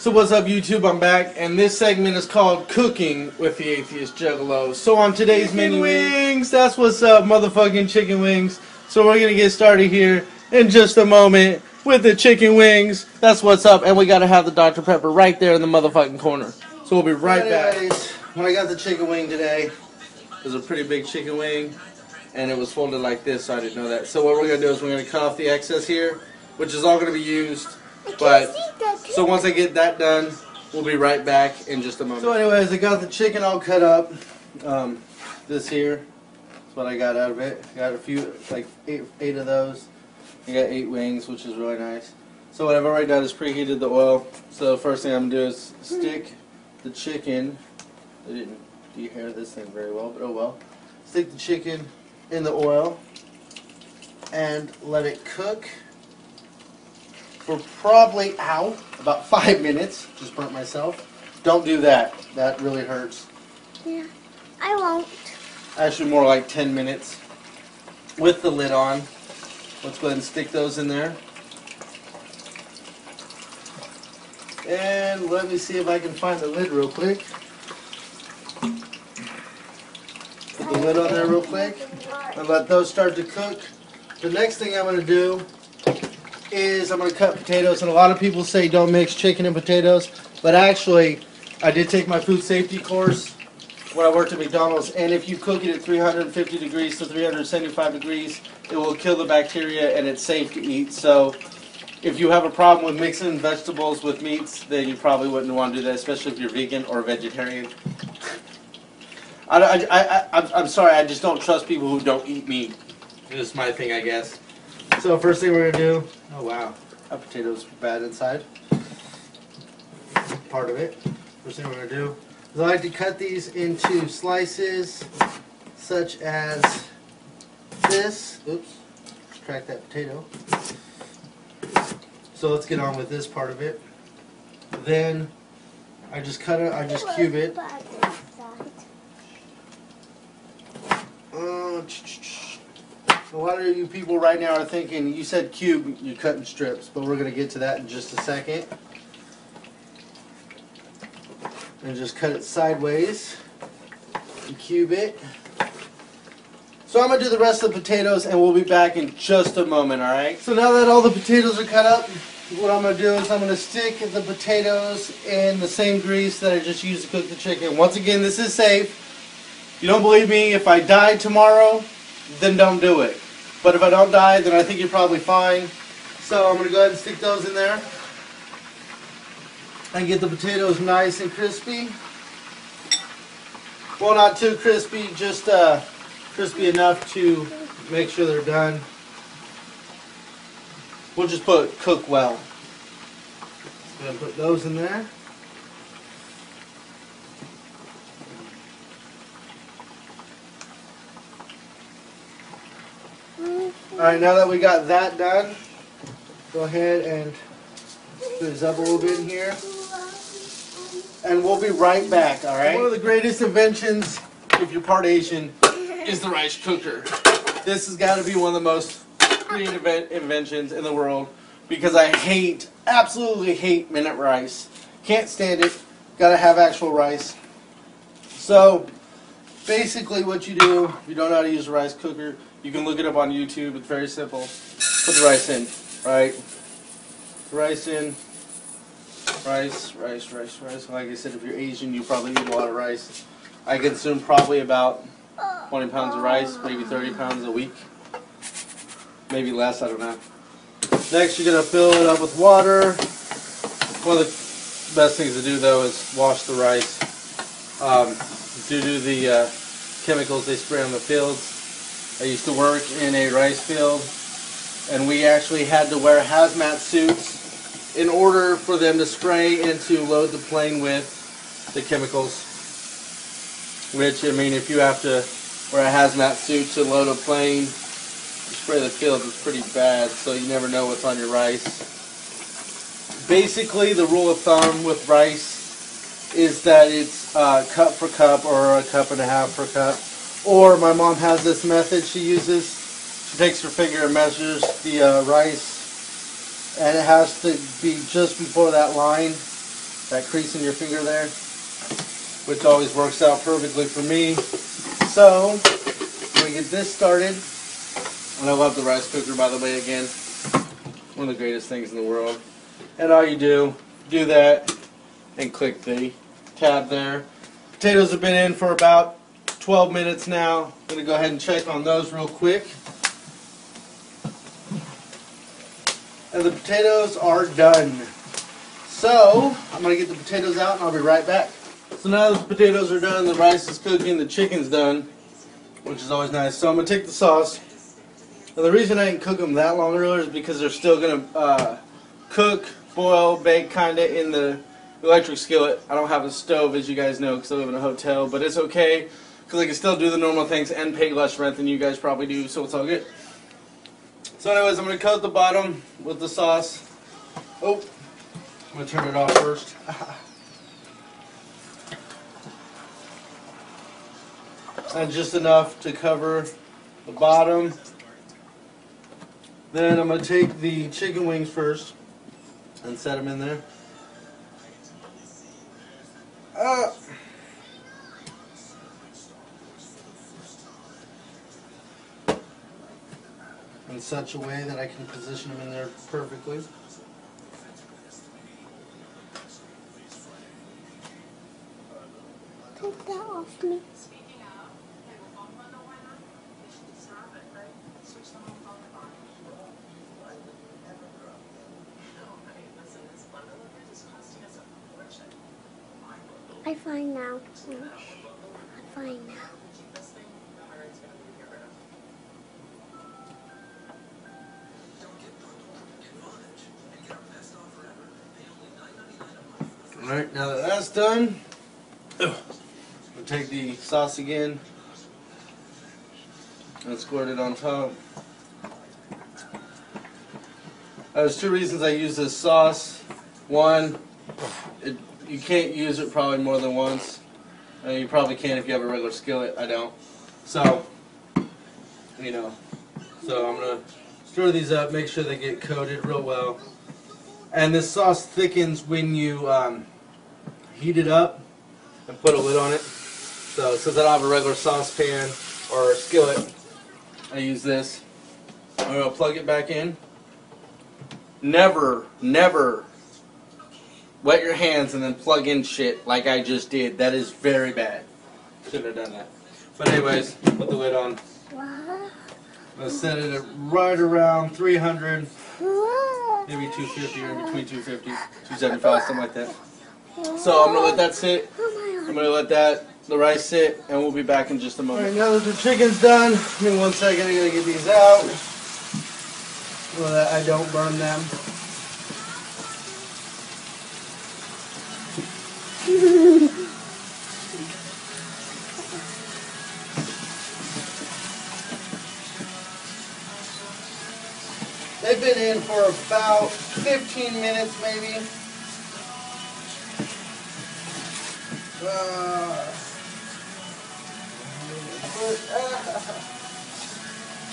So what's up YouTube, I'm back, and this segment is called Cooking with the Atheist Juggalo. So on today's menu, wings, that's what's up, motherfucking chicken wings. So we're gonna get started here in just a moment with the chicken wings. That's what's up, and we gotta have the Dr. Pepper right there in the motherfucking corner. So we'll be right back. When I got the chicken wing today, it was a pretty big chicken wing, and it was folded like this, so I didn't know that. So what we're gonna do is we're gonna cut off the excess here, which is all gonna be used. But so once I get that done, we'll be right back in just a moment. So anyways, I got the chicken all cut up. This here is what I got out of it. I got a few, like eight of those. I got 8 wings, which is really nice. So what I've already done is preheated the oil. So the first thing I'm gonna do is stick the chicken. I didn't dehair this thing very well, but oh well. Stick the chicken in the oil and let it cook for probably, about 5 minutes. Just burnt myself. Don't do that. That really hurts. Yeah, I won't. Actually, more like 10 minutes with the lid on. Let's go ahead and stick those in there. And let me see if I can find the lid real quick. Put the lid on there real quick and let those start to cook. The next thing I'm going to do is I'm going to cut potatoes, and a lot of people say don't mix chicken and potatoes, but actually I did take my food safety course when I worked at McDonald's, and if you cook it at 350 degrees to 375 degrees, it will kill the bacteria and it's safe to eat. So if you have a problem with mixing vegetables with meats, then you probably wouldn't want to do that, especially if you're vegan or vegetarian. I'm sorry, I just don't trust people who don't eat meat. This is my thing, I guess. So first thing we're going to do, oh wow, that potato's bad inside. Part of it. First thing we're going to do is I like to cut these into slices such as this. Oops, crack that potato. So let's get on with this part of it. Then I just cut it, I just cube it. A lot of you people right now are thinking, you said cube, you cut in strips, but we're going to get to that in just a second. And just cut it sideways and cube it. So I'm going to do the rest of the potatoes, and we'll be back in just a moment, alright? So now that all the potatoes are cut up, what I'm going to do is I'm going to stick the potatoes in the same grease that I just used to cook the chicken. Once again, this is safe. If you don't believe me, if I die tomorrow, then don't do it. But if I don't die, then I think you're probably fine. So I'm going to go ahead and stick those in there and get the potatoes nice and crispy. Well, not too crispy, just crispy enough to make sure they're done. We'll just put cook well. Go ahead and put those in there. Alright, now that we got that done, go ahead and put this up a little bit in here. And we'll be right back, alright? One of the greatest inventions, if you're part Asian, is the rice cooker. This has got to be one of the most creative inventions in the world, because I absolutely hate minute rice. Can't stand it. Gotta have actual rice. So, basically what you do, if you don't know how to use a rice cooker, you can look it up on YouTube. It's very simple. Put the rice in, right? Rice in. Rice. Like I said, if you're Asian, you probably eat a lot of rice. I consume probably about 20 pounds of rice, maybe 30 pounds a week. Maybe less, I don't know. Next, you're going to fill it up with water. One of the best things to do, though, is wash the rice. Due to the chemicals they spray on the fields. I used to work in a rice field, and we actually had to wear hazmat suits in order for them to spray and to load the plane with the chemicals. Which, I mean, if you have to wear a hazmat suit to load a plane, spray the field, it's pretty bad, so you never know what's on your rice. Basically, the rule of thumb with rice is that it's cup for cup or a cup and a half per cup. Or my mom has this method she uses. She takes her finger and measures the rice, and it has to be just before that line. that crease in your finger there, which always works out perfectly for me. So, I'm going to get this started. And I love the rice cooker, by the way, again. One of the greatest things in the world. And all you do that, and click the tab there. Potatoes have been in for about 12 minutes now. I'm going to go ahead and check on those real quick. And the potatoes are done. So, I'm going to get the potatoes out and I'll be right back. So now the potatoes are done, the rice is cooking, the chicken's done, which is always nice. So I'm going to take the sauce. And the reason I didn't cook them that long earlier is because they're still going to cook, boil, bake kind of in the electric skillet. I don't have a stove, as you guys know, because I live in a hotel, but it's okay because I can still do the normal things and pay less rent than you guys probably do, so it's all good. So anyways, I'm going to coat the bottom with the sauce. Oh, I'm going to turn it off first. And just enough to cover the bottom. Then I'm going to take the chicken wings first and set them in there. In such a way that I can position them in there perfectly. Take that off me. I'm fine now. I'm fine now. Alright, now that that's done, we'll take the sauce again and squirt it on top. There's two reasons I use this sauce. One, you can't use it probably more than once. You probably can if you have a regular skillet. I don't. So, you know. So I'm going to stir these up, make sure they get coated real well. And this sauce thickens when you heat it up and put a lid on it. So since I don't have a regular saucepan or a skillet, I use this. I'm going to plug it back in. Never wet your hands and then plug in shit like I just did. That is very bad. Shouldn't have done that. But anyways, put the lid on. I'm going to set it at right around 300, maybe 250 or in between 250, 275, something like that. So I'm going to let that sit. I'm going to let the rice sit, and we'll be back in just a moment. Alright, now that the chicken's done, in 1 second I'm going to get these out so that I don't burn them. They've been in for about 15 minutes maybe.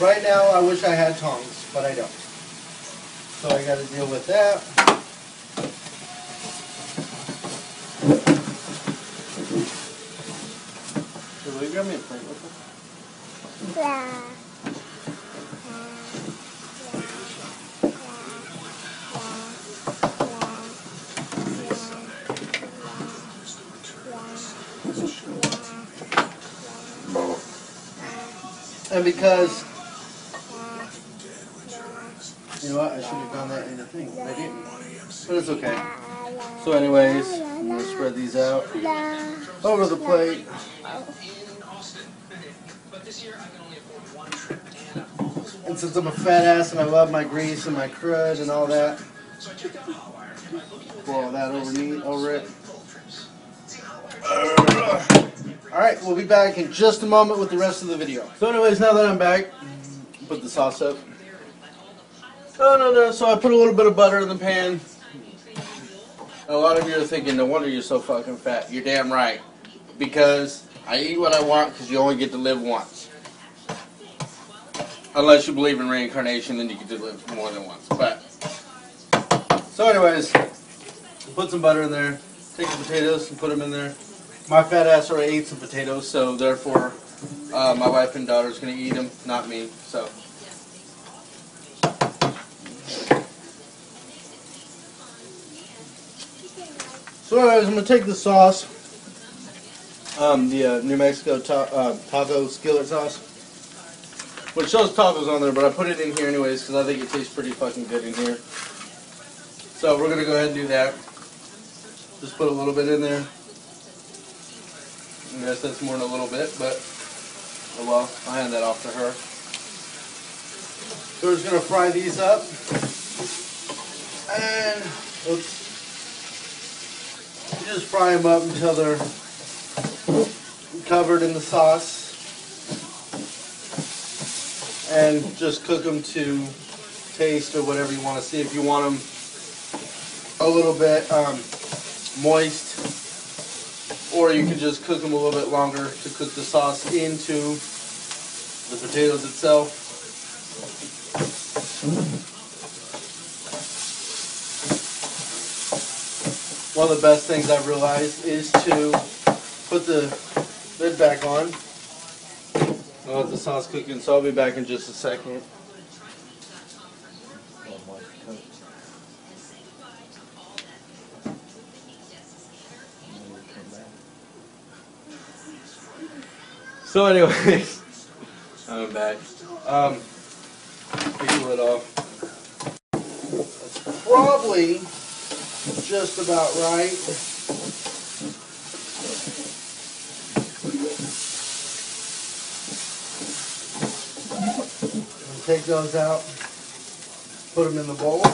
Right now I wish I had tongs, but I don't. So I got to deal with that. Will you grab me a plate with it? Yeah. And because, you know what, I should have done that in the thing. I didn't. But it's okay. So anyways, I'm going to spread these out over the plate. And since I'm a fat ass and I love my grease and my crud and all that, pour all that over it. Alright, we'll be back in just a moment with the rest of the video. So anyways, now that I'm back, put the sauce up. So I put a little bit of butter in the pan. A lot of you are thinking, no wonder you're so fucking fat. You're damn right. Because I eat what I want because you only get to live once. Unless you believe in reincarnation, then you get to live more than once. But so anyways, put some butter in there. take the potatoes and put them in there. My fat ass already ate some potatoes, so therefore my wife and daughter's going to eat them, not me. So anyways, I'm going to take the sauce, the New Mexico taco skillet sauce, which shows tacos on there, but I put it in here anyways because I think it tastes pretty fucking good in here. So we're going to go ahead and do that. Just put a little bit in there. I guess that's more than a little bit, but oh well, I'll hand that off to her. So we're just going to fry these up. And, oops. Just fry them up until they're covered in the sauce. And just cook them to taste or whatever you want to see. If you want them a little bit moist, or you can just cook them a little bit longer to cook the sauce into the potatoes itself. One of the best things I've realized is to put the lid back on. I'll let the sauce cook in, so I'll be back in just a second. So anyways, I'm back. Take the lid off. That's probably just about right. And take those out, put them in the bowl.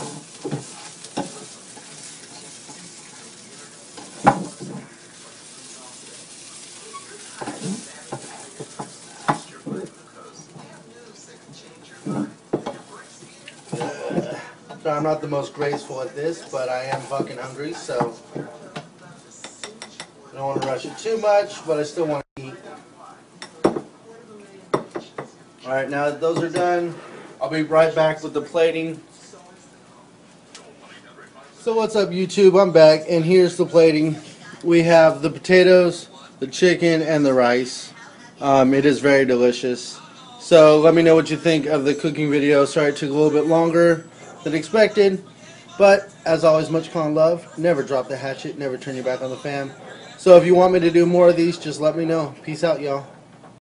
So I'm not the most graceful at this, but I am fucking hungry, so I don't want to rush it too much, but I still want to eat. Alright, now that those are done, I'll be right back with the plating. So what's up, YouTube? I'm back, and here's the plating. We have the potatoes, the chicken, and the rice. It is very delicious. So let me know what you think of the cooking video. Sorry it took a little bit longer than expected, but as always, much con love. Never drop the hatchet, never turn your back on the fam. So if you want me to do more of these, just let me know. Peace out, y'all.